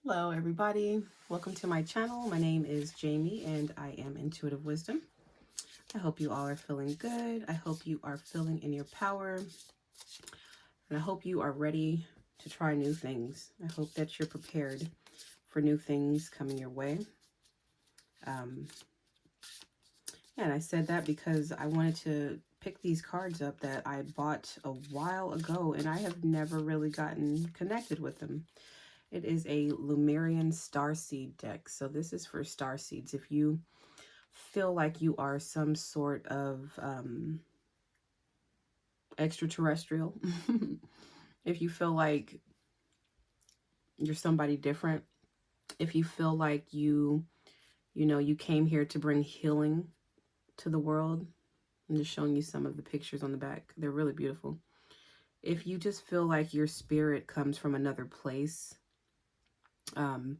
Hello everybody, welcome to my channel. My name is Jamie and I am Intuitive Wisdom. I hope you all are feeling good. I hope you are feeling in your power, and I hope you are ready to try new things. I hope that you're prepared for new things coming your way. Um, and I said that because I wanted to pick these cards up that I bought a while ago and I have never really gotten connected with them. It is a Lumerian Starseed deck. So this is for starseeds. If you feel like you are some sort of extraterrestrial, if you feel like you're somebody different, if you feel like you came here to bring healing to the world, I'm just showing you some of the pictures on the back. They're really beautiful. If you just feel like your spirit comes from another place, um,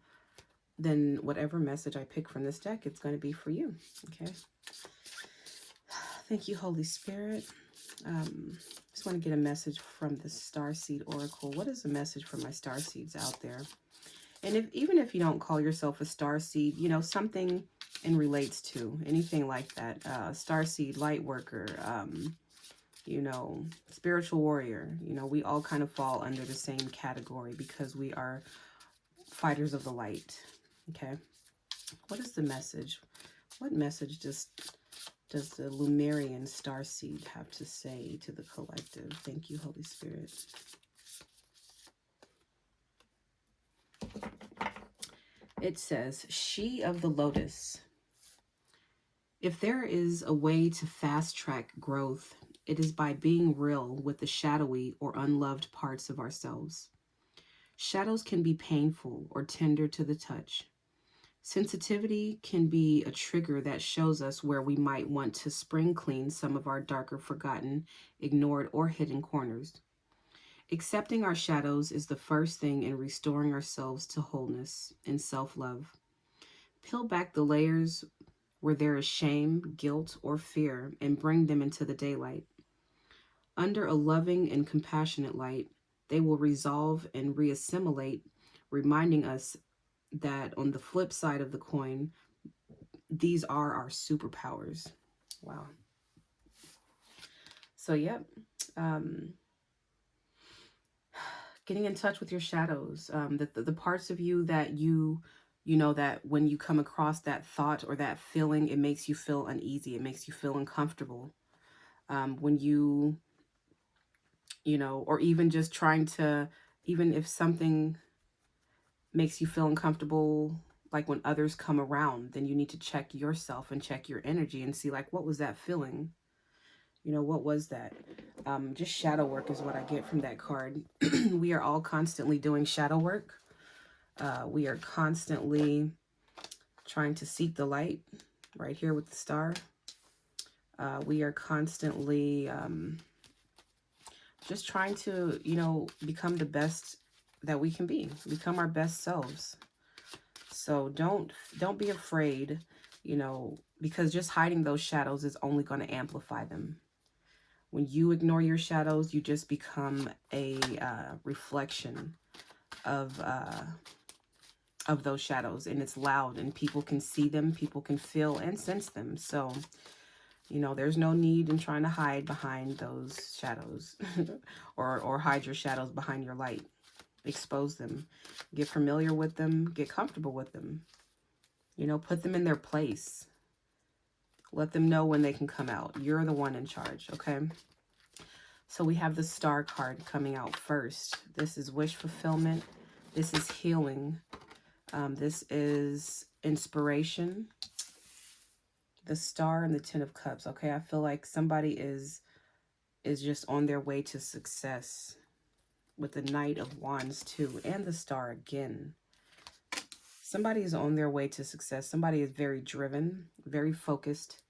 then whatever message I pick from this deck, it's going to be for you. Okay. Thank you, Holy Spirit. Just want to get a message from the Starseed Oracle. What is the message for my starseeds out there? And even if you don't call yourself a starseed, something in relates to anything like that. Starseed, light worker, spiritual warrior. We all kind of fall under the same category because we are fighters of the light. Okay. What is the message? What message does the Lumerian Starseed have to say to the collective? Thank you, Holy Spirit. It says, She of the Lotus. If there is a way to fast track growth, it is by being real with the shadowy or unloved parts of ourselves. Shadows can be painful or tender to the touch. Sensitivity can be a trigger that shows us where we might want to spring clean some of our darker, forgotten, ignored, or hidden corners. Accepting our shadows is the first thing in restoring ourselves to wholeness and self-love. Peel back the layers where there is shame, guilt, or fear and bring them into the daylight. Under a loving and compassionate light, they will resolve and reassimilate, reminding us that on the flip side of the coin, these are our superpowers. Wow. So, yep. Getting in touch with your shadows, the parts of you that that when you come across that thought or that feeling, it makes you feel uneasy. It makes you feel uncomfortable. When or even just trying to, even if something makes you feel uncomfortable, like when others come around, then you need to check yourself and check your energy and see, like, what was that feeling? What was that? Just shadow work is what I get from that card. We are all constantly doing shadow work. We are constantly trying to seek the light right here with the star. We are constantly just trying to, become the best that we can be, become our best selves. So don't be afraid, because just hiding those shadows is only going to amplify them. When you ignore your shadows, you just become a reflection of those shadows, and it's loud, and people can see them, people can feel and sense them. So, there's no need in trying to hide behind those shadows or hide your shadows behind your light. Expose them, get familiar with them, get comfortable with them, put them in their place. Let them know when they can come out. You're the one in charge, okay? So we have the star card coming out first. This is wish fulfillment. This is healing. This is inspiration. The star and the Ten of Cups. Okay, I feel like somebody is just on their way to success with the Knight of Wands too, and the star again. Somebody is on their way to success. Somebody is very driven, very focused,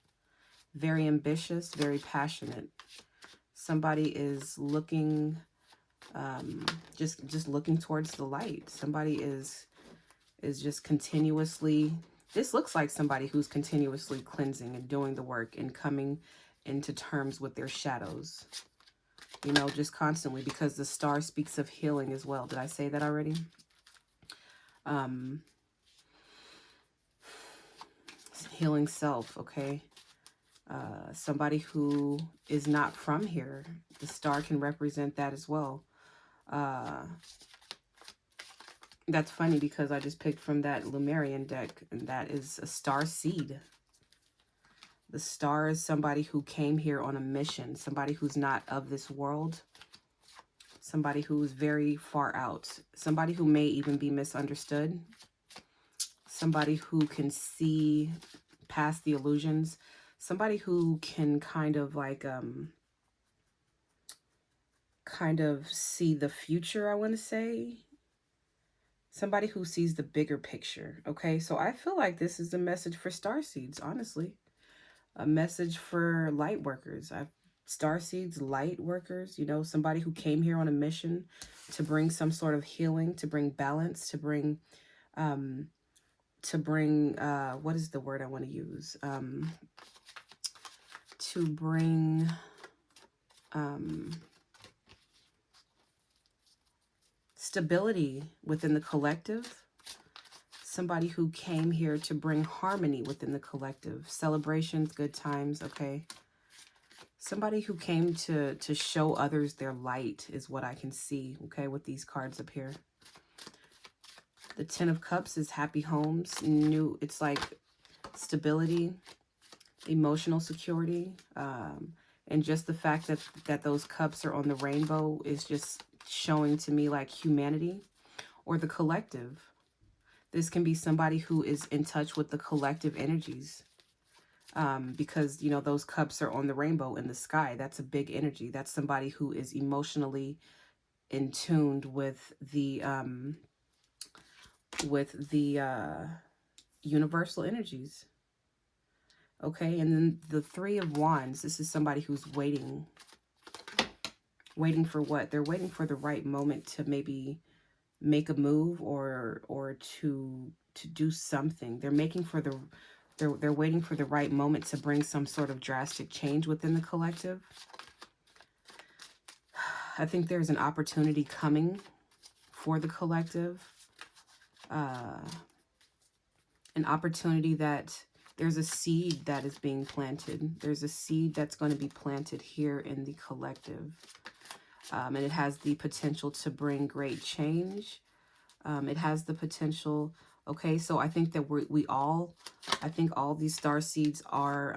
very ambitious, very passionate. Somebody is looking, just looking towards the light. Somebody is just continuously, this looks like somebody who's continuously cleansing and doing the work and coming into terms with their shadows, just constantly, because the star speaks of healing as well. Did I say that already? Um, healing self, okay? Somebody who is not from here. The star can represent that as well. That's funny because I just picked from that Lumerian deck, and that is a star seed. The star is somebody who came here on a mission, somebody who's not of this world, somebody who's very far out, somebody who may even be misunderstood, somebody who can see past the illusions, somebody who can kind of like see the future, I want to say. Somebody who sees the bigger picture. Okay, so I feel like this is a message for starseeds, honestly. A message for light workers. Starseeds, light workers, you know, somebody who came here on a mission to bring some sort of healing, to bring balance, to bring what is the word I want to use? To bring stability within the collective. Somebody who came here to bring harmony within the collective. Celebrations, good times, okay? Somebody who came to show others their light is what I can see, okay, with these cards up here. The Ten of Cups is happy homes, it's like stability, emotional security, and just the fact that those cups are on the rainbow is just showing to me like humanity or the collective. This can be somebody who is in touch with the collective energies, because, you know, those cups are on the rainbow in the sky. That's a big energy. That's somebody who is emotionally in tuned with the universal energies. Okay, and then the Three of Wands. This is somebody who's waiting for what? They're waiting for the right moment to maybe make a move or to do something. They're making for the they're waiting for the right moment to bring some sort of drastic change within the collective. I think there's an opportunity coming for the collective. An opportunity that there's a seed that is being planted. There's a seed that's going to be planted here in the collective. And it has the potential to bring great change. It has the potential. Okay, so I think that I think all these star seeds are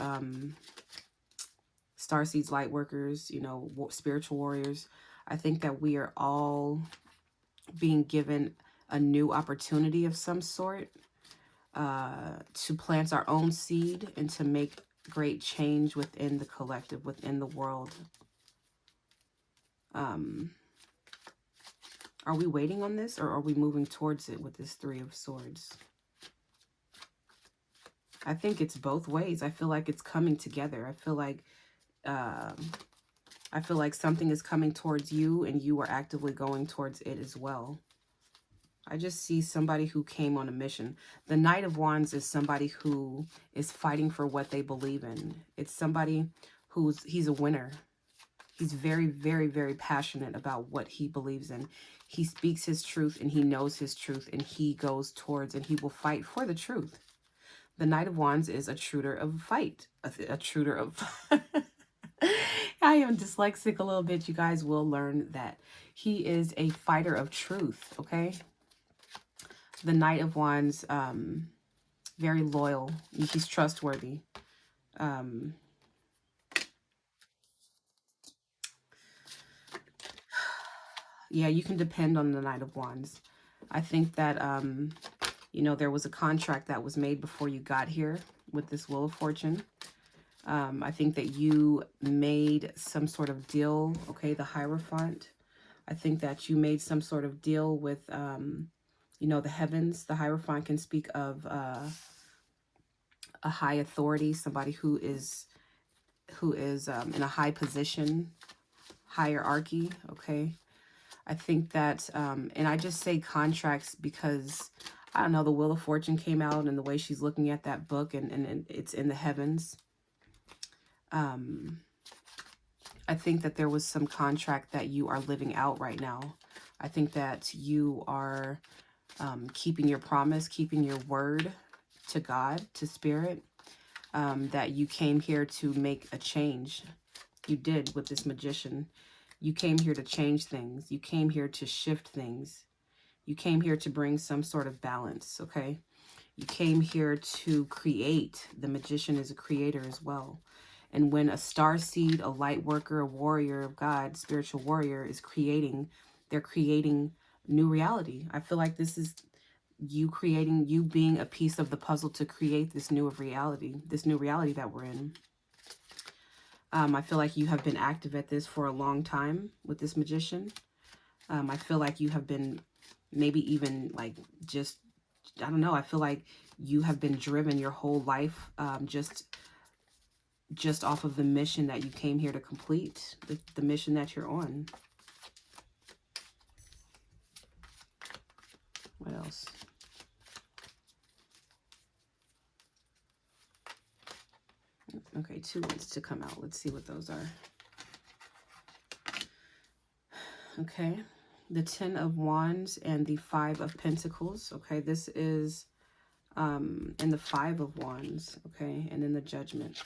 star seeds, light workers, you know, spiritual warriors. I think that we are all being given a new opportunity of some sort to plant our own seed and to make great change within the collective, within the world. Are we waiting on this, or are we moving towards it with this Three of Swords? I think it's both ways. I feel like it's coming together. I feel like something is coming towards you and you are actively going towards it as well. I just see somebody who came on a mission. The Knight of Wands is somebody who is fighting for what they believe in. It's somebody he's a winner. He's very, very, very passionate about what he believes in. He speaks his truth and he knows his truth and he goes towards and he will fight for the truth. The Knight of Wands is a trooper of fight. A trooper of... I am dyslexic a little bit. You guys will learn that. He is a fighter of truth, okay? The Knight of Wands, very loyal. He's trustworthy. Yeah, you can depend on the Knight of Wands. I think that, you know, there was a contract that was made before you got here with this Wheel of Fortune. I think that you made some sort of deal, okay, the Hierophant. I think that you made some sort of deal with, you know, the heavens. The Hierophant can speak of a high authority, somebody who is in a high position, hierarchy, okay? I think that, and I just say contracts because, I don't know, the Wheel of Fortune came out and the way she's looking at that book and it's in the heavens. I think that there was some contract that you are living out right now. I think that you are keeping your promise, keeping your word to God, to Spirit, that you came here to make a change. You did with this magician. You came here to change things. You came here to shift things. You came here to bring some sort of balance, okay? You came here to create. The magician is a creator as well. And when a star seed, a light worker, a warrior of God, spiritual warrior is creating, they're creating new reality. I feel like this is you creating, you being a piece of the puzzle to create this new reality that we're in. I feel like you have been active at this for a long time with this magician. I feel like you have been maybe even like just, I don't know. I feel like you have been driven your whole life just off of the mission that you came here to complete, the mission that you're on. What else? Okay, 2 ones to come out. Let's see what those are. Okay, the 10 of Wands and the 5 of Pentacles. Okay, this is in the 5 of Wands. Okay, and in the Judgment.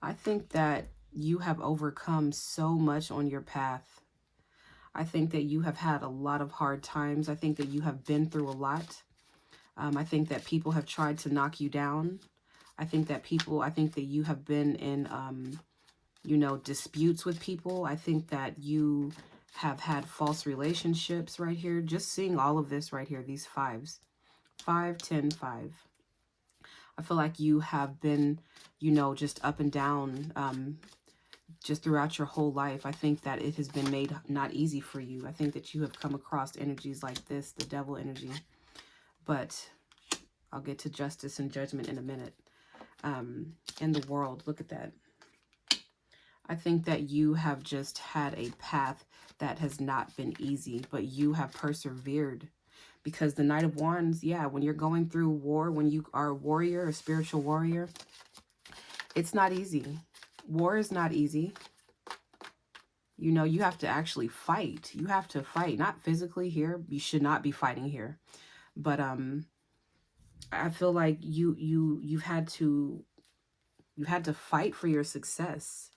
I think that you have overcome so much on your path. I think that you have had a lot of hard times. I think that you have been through a lot. I think that people have tried to knock you down. I think that you have been in, you know, disputes with people. I think that you have had false relationships right here. Just seeing all of this right here, these 5s. 5, 10, 5. I feel like you have been, you know, just up and down, just throughout your whole life. I think that it has been made not easy for you. I think that you have come across energies like this, the devil energy. But I'll get to justice and judgment in a minute. In the world, look at that. I think that you have just had a path that has not been easy, but you have persevered. Because the Knight of Wands, yeah, when you're going through war, when you are a warrior, a spiritual warrior, it's not easy. War is not easy. You know, you have to actually fight. You have to fight, not physically here. You should not be fighting here. But I feel like you've had to fight for your success.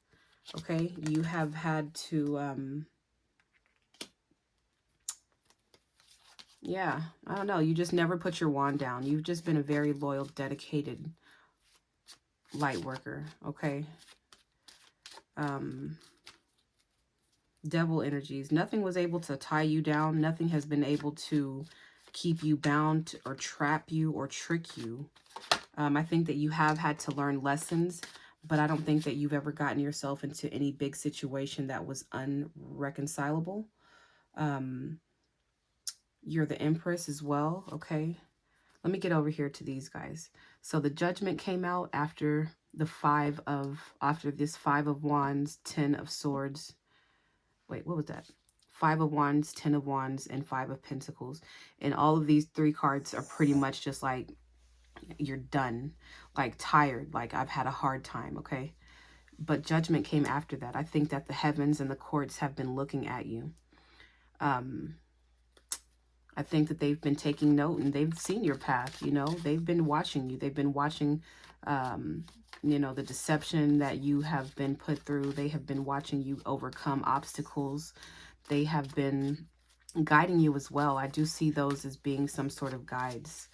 Okay? You have had to yeah, I don't know. You just never put your wand down. You've just been a very loyal, dedicated light worker, okay? Devil energies. Nothing was able to tie you down. Nothing has been able to keep you bound or trap you or trick you. I think that you have had to learn lessons, but I don't think that you've ever gotten yourself into any big situation that was unreconcilable. You're the Empress as well, okay? Let me get over here to these guys. So the Judgment came out after the after this 5 of Wands, 10 of Swords. Wait, what was that? 5 of Wands, 10 of Wands, and 5 of Pentacles. And all of these 3 cards are pretty much just like, you're done, like tired, like I've had a hard time, okay? But Judgment came after that. I think that the heavens and the courts have been looking at you. I think that they've been taking note and they've seen your path, you know. They've been watching you. They've been watching, you know, the deception that you have been put through. They have been watching you overcome obstacles. They have been guiding you as well. I do see those as being some sort of guides.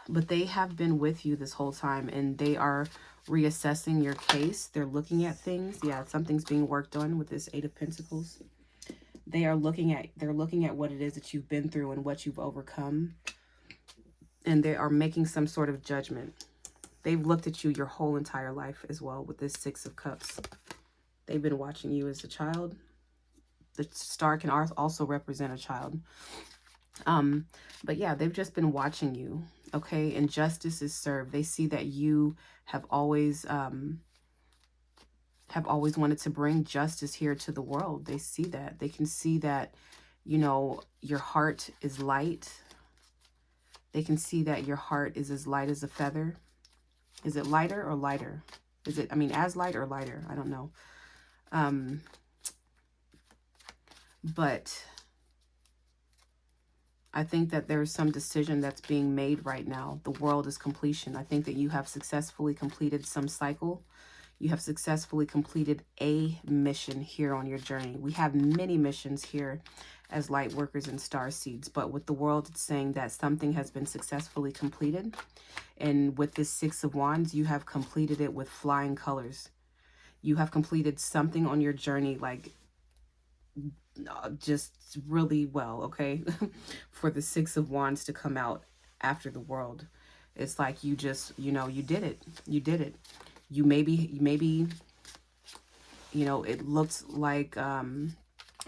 But they have been with you this whole time and they are reassessing your case. They're looking at things. Yeah, something's being worked on with this 8 of Pentacles. They're looking at what it is that you've been through and what you've overcome. And they are making some sort of judgment. They've looked at you your whole entire life as well with this 6 of Cups. They've been watching you as a child. The star can also represent a child. But yeah, they've just been watching you, okay? And justice is served. They see that you have always wanted to bring justice here to the world. They see that. They can see that, you know, your heart is light. They can see that your heart is as light as a feather. Is it lighter or lighter? Is it, I mean, as light or lighter? I don't know. But I think that there's some decision that's being made right now. The world is completion. I think that you have successfully completed some cycle. You have successfully completed a mission here on your journey. We have many missions here as light workers and star seeds, but with the world, it's saying that something has been successfully completed. And with this Six of Wands, you have completed it with flying colors. You have completed something on your journey, like just really well, okay? For the Six of Wands to come out after the world, it's like you just, you know, you did it. You did it. You maybe, you know, it looks like,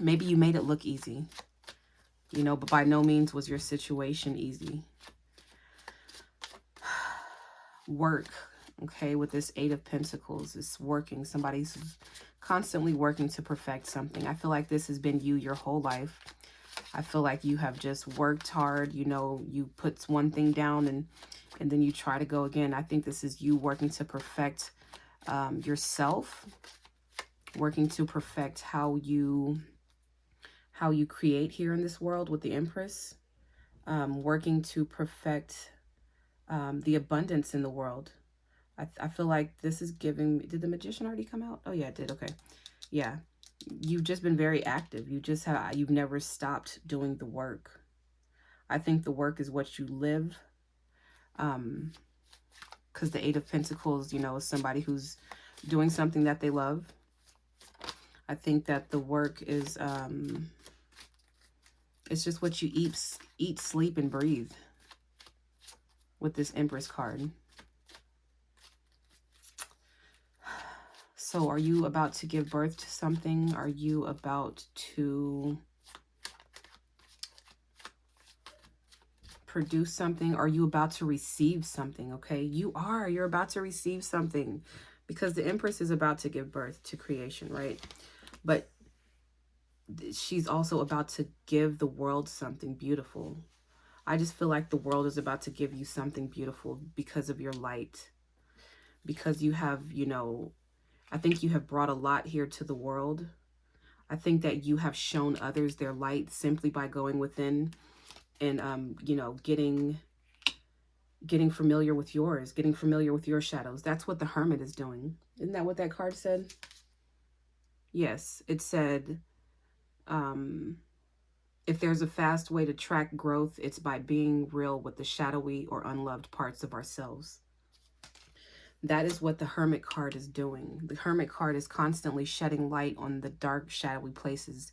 maybe you made it look easy, you know, but by no means was your situation easy. Work, okay, with this Eight of Pentacles, is working. Somebody's constantly working to perfect something. I feel like this has been you your whole life. I feel like you have just worked hard. You know, you put one thing down and then you try to go again. I think this is you working to perfect yourself, working to perfect how you create here in this world with the Empress, working to perfect the abundance in the world. I feel like this is giving, did the Magician already come out? Oh yeah, it did. Okay. Yeah. You've just been very active. You've never stopped doing the work. I think the work is what you live. Because the Eight of Pentacles, you know, is somebody who's doing something that they love. I think that the work is, it's just what you eat, sleep, and breathe with this Empress card. So are you about to give birth to something? Are you about to produce something? Are you about to receive something? Okay, you're about to receive something, because the Empress is about to give birth to creation, right? But she's also about to give the world something beautiful. I just feel like the world is about to give you something beautiful because of your light, because you have, you know, I think you have brought a lot here to the world. I think that you have shown others their light simply by going within and, you know, getting familiar with yours, getting familiar with your shadows. That's what the Hermit is doing. Isn't that what that card said? Yes, it said, if there's a fast way to track growth, it's by being real with the shadowy or unloved parts of ourselves. That is what the Hermit card is doing. The Hermit card is constantly shedding light on the dark, shadowy places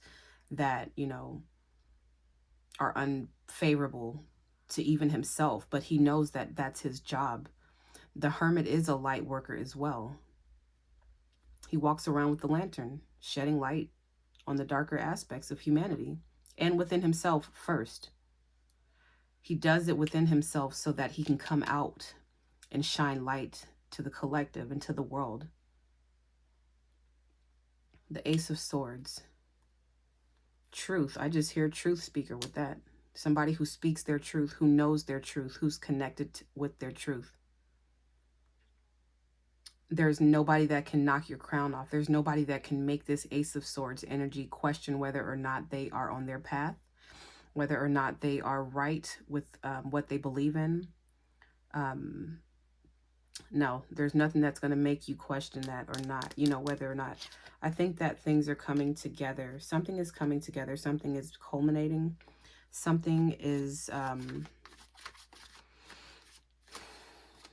that, you know, are unfavorable to even himself, but he knows that that's his job. The Hermit is a light worker as well. He walks around with the lantern, shedding light on the darker aspects of humanity and within himself first. He does it within himself so that he can come out and shine light to the collective and to the world. The Ace of Swords. Truth. I just hear truth speaker with that. Somebody who speaks their truth, who knows their truth, who's connected with their truth. There's nobody that can knock your crown off. There's nobody that can make this Ace of Swords energy question whether or not they are on their path, whether or not they are right with what they believe in. No, there's nothing that's going to make you question that or not, you know, whether or not. I think that things are coming together. Something is coming together. Something is culminating. Something is,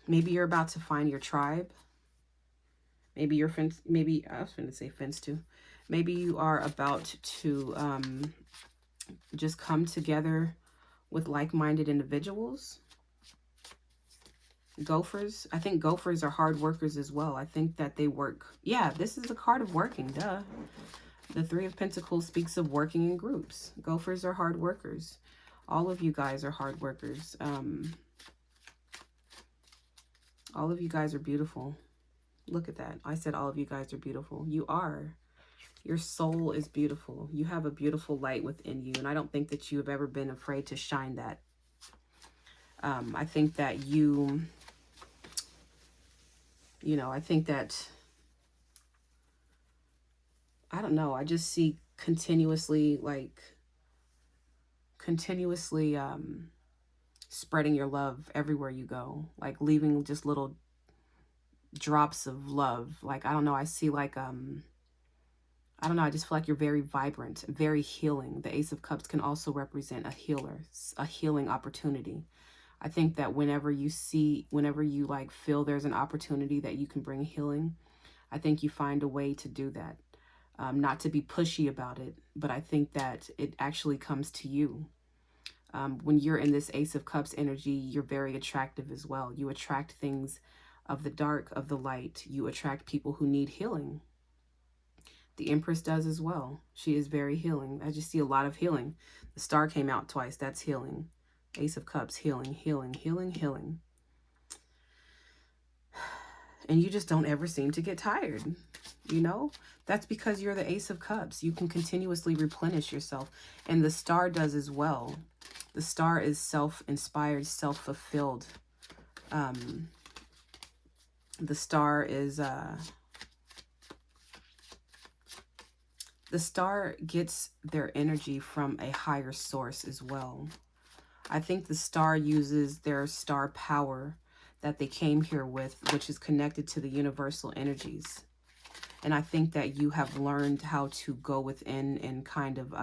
maybe you're about to find your tribe. Maybe you're, maybe, I was going to say fence too. Maybe you are about to just come together with like-minded individuals. Gophers. I think gophers are hard workers as well. I think that they work. Yeah, this is a card of working, duh. The Three of Pentacles speaks of working in groups. Gophers are hard workers. All of you guys are hard workers. All of you guys are beautiful. Look at that. I said all of you guys are beautiful. You are. Your soul is beautiful. You have a beautiful light within you. And I don't think that you have ever been afraid to shine that. I think that you know, I think that, I don't know, I just see continuously, like, continuously spreading your love everywhere you go, like leaving just little drops of love. Like, I don't know, I see like I don't know, I just feel like you're very vibrant, very healing. The Ace of Cups can also represent a healer, a healing opportunity. I think that whenever you like feel there's an opportunity that you can bring healing, I think you find a way to do that. Not to be pushy about it, but I think that it actually comes to you. When you're in this Ace of Cups energy, you're very attractive as well. You attract things of the dark, of the light. You attract people who need healing. The Empress does as well. She is very healing. I just see a lot of healing. The Star came out twice. That's healing. Ace of Cups, healing, healing, healing, healing. And you just don't ever seem to get tired, you know? That's because you're the Ace of Cups. You can continuously replenish yourself. And the Star does as well. The Star is self-inspired, self-fulfilled. The Star is... the Star gets their energy from a higher source as well. I think the Star uses their star power that they came here with, which is connected to the universal energies. And I think that you have learned how to go within and kind of,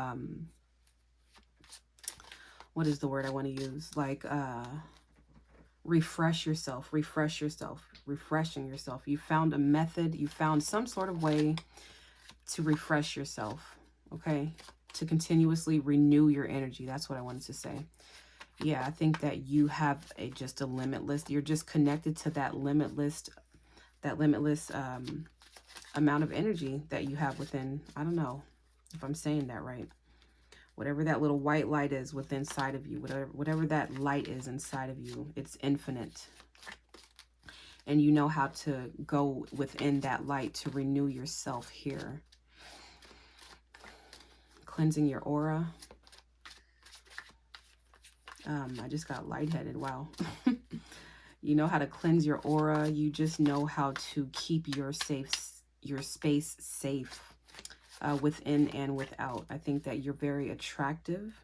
what is the word I want to use? Like, refreshing yourself. You found a method, you found some sort of way to refresh yourself, okay? To continuously renew your energy. That's what I wanted to say. Yeah, I think that you have just a limitless, you're just connected to that limitless amount of energy that you have within. I don't know if I'm saying that right. Whatever that little white light is within inside of you, whatever that light is inside of you, it's infinite. And you know how to go within that light to renew yourself here. Cleansing your aura. I just got lightheaded. Wow. You know how to cleanse your aura. You just know how to keep your space safe within and without. I think that you're very attractive.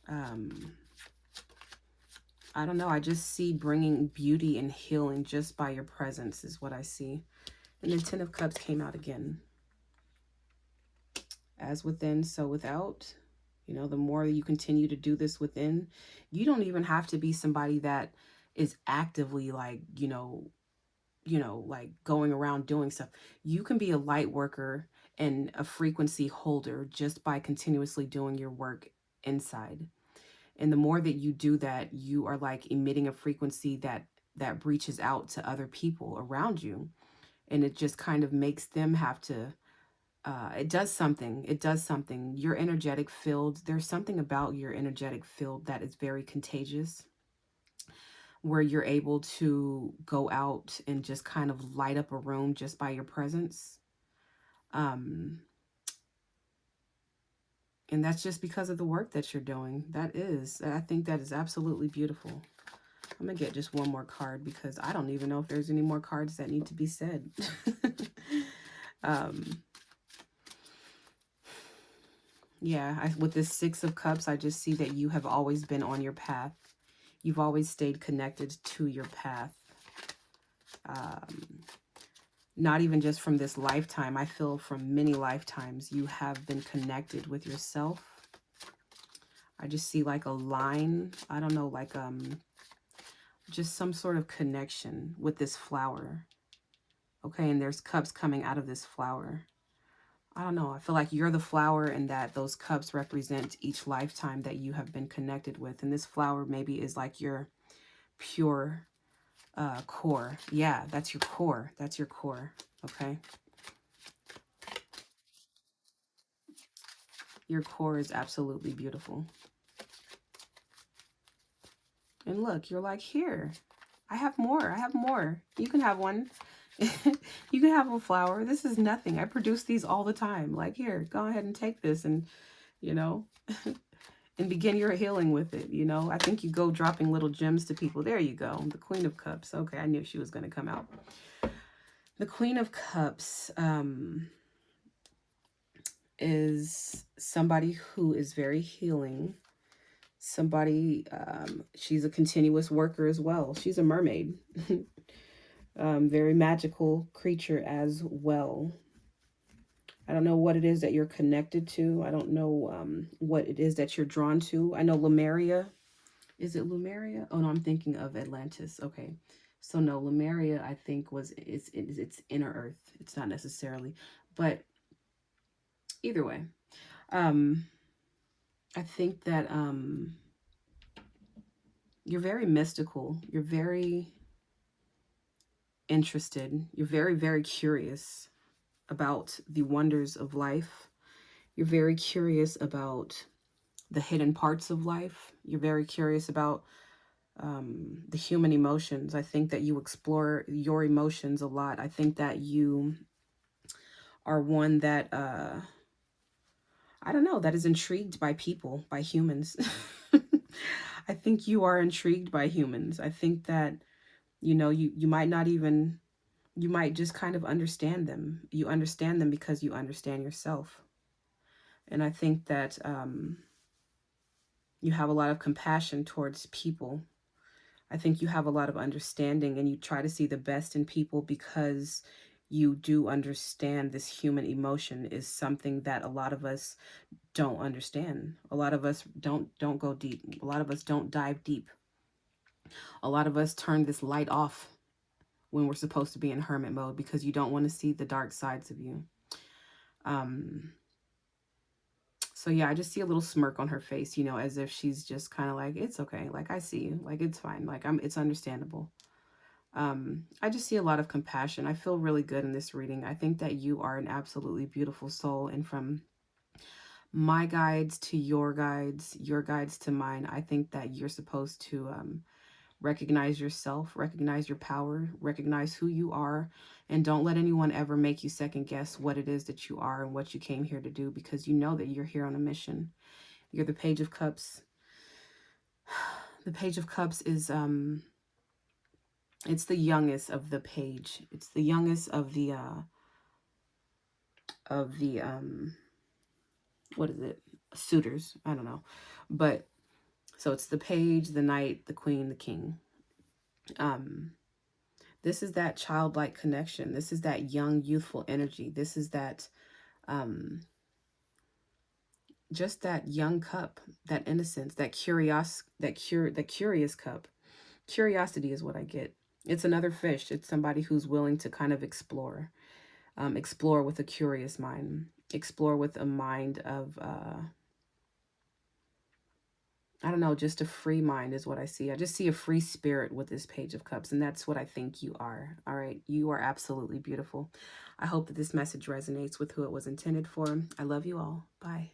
I don't know. I just see bringing beauty and healing just by your presence is what I see. And the Ten of Cups came out again. As within, so without. You know, the more you continue to do this within, you don't even have to be somebody that is actively like, like going around doing stuff. You can be a light worker and a frequency holder just by continuously doing your work inside. And the more that you do that, you are like emitting a frequency that reaches out to other people around you. And it just kind of makes them have to, it does something. Your energetic field, there's something about your energetic field that is very contagious, where you're able to go out and just kind of light up a room just by your presence. And that's just because of the work that you're doing. I think that is absolutely beautiful. I'm going to get just one more card because I don't even know if there's any more cards that need to be said. Yeah, with this Six of Cups, I just see that you have always been on your path. You've always stayed connected to your path. Not even just from this lifetime. I feel from many lifetimes you have been connected with yourself. I just see like a line. I don't know, like just some sort of connection with this flower. Okay, and there's cups coming out of this flower. I don't know. I feel like you're the flower and that those cups represent each lifetime that you have been connected with. And this flower maybe is like your pure core. Yeah, that's your core. That's your core. Okay. Your core is absolutely beautiful. And look, you're like, here, I have more. I have more. You can have one. You can have a flower. This is nothing. I produce these all the time. Like, here, go ahead and take this and, and begin your healing with it. I think you go dropping little gems to people. There you go. The Queen of Cups. Okay, I knew she was going to come out. The Queen of Cups. is somebody who is very healing. Somebody, she's a continuous worker as well. She's a mermaid. Very magical creature as well. I don't know what it is that you're connected to. I don't know what it is that you're drawn to. I know Lemuria. Is it Lemuria? Oh no, I'm thinking of Atlantis. Okay. So no, Lemuria I think was it's inner earth. It's not necessarily, but either way. Um I think that you're very mystical. You're very interested. You're very, very curious about the wonders of life. You're very curious about the hidden parts of life. You're very curious about the human emotions. I think that you explore your emotions a lot. I think that you are one that, I don't know, that is intrigued by people, by humans. I think you are intrigued by humans. I think that, you might not even, you might just kind of understand them. You understand them because you understand yourself. And I think that you have a lot of compassion towards people. I think you have a lot of understanding and you try to see the best in people because you do understand this human emotion is something that a lot of us don't understand. A lot of us don't go deep. A lot of us don't dive deep. A lot of us turn this light off when we're supposed to be in hermit mode because you don't want to see the dark sides of you. So yeah, I just see a little smirk on her face, as if she's just kind of like, it's okay. Like, I see you. Like, it's fine. Like, it's understandable. I just see a lot of compassion. I feel really good in this reading. I think that you are an absolutely beautiful soul. And from my guides to your guides to mine, I think that you're supposed to recognize yourself, recognize your power, recognize who you are, and don't let anyone ever make you second guess what it is that you are and what you came here to do, because you know that you're here on a mission. You're the Page of Cups. The Page of Cups is it's the youngest of the page. It's the youngest of the what is it? Suitors. I don't know. But so it's the page, the knight, the queen, the king. This is that childlike connection. This is that young, youthful energy. This is that just that young cup, that innocence, that curious cup. Curiosity is what I get. It's another fish. It's somebody who's willing to kind of explore. Explore with a curious mind. Explore with a mind of I don't know, just a free mind is what I see. I just see a free spirit with this Page of Cups, and that's what I think you are. All right, you are absolutely beautiful. I hope that this message resonates with who it was intended for. I love you all. Bye.